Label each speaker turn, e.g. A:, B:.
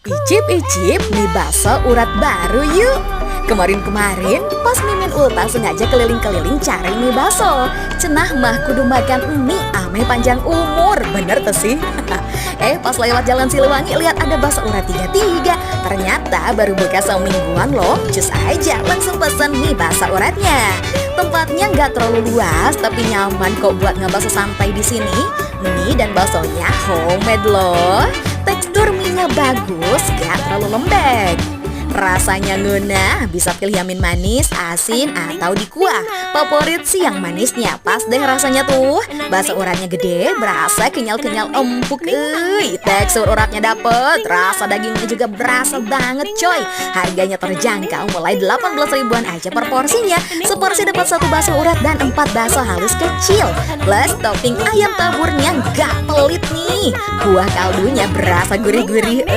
A: Icip-icip mie bakso urat baru yuk. Kemarin-kemarin pas Mimin Ulta sengaja keliling-keliling cari mie bakso. Cenah mah kudu makan mie ame panjang umur. Bener tuh sih. Pas lewat jalan Siliwangi lihat ada bakso urat 33. Ternyata baru buka semingguan loh. Cus aja langsung pesan mie bakso uratnya. Tempatnya nggak terlalu luas tapi nyaman kok buat ngebakso santai di sini. Mie dan baksonya homemade loh. Tekstur mie-nya bagus, gak terlalu lembek. Rasanya ngena, bisa pilih yang manis, asin, atau di kuah. Favorit sih yang manisnya, pas deh rasanya tuh. Bakso uratnya gede, berasa kenyal-kenyal empuk. Tekstur uratnya dapet, rasa dagingnya juga berasa banget coy. Harganya terjangkau, mulai 18 ribuan aja per porsinya. Seporsi dapat 1 bakso urat dan 4 bakso halus kecil. Plus topping ayam taburnya gak pelit nih. Kuah kaldunya berasa gurih-gurih.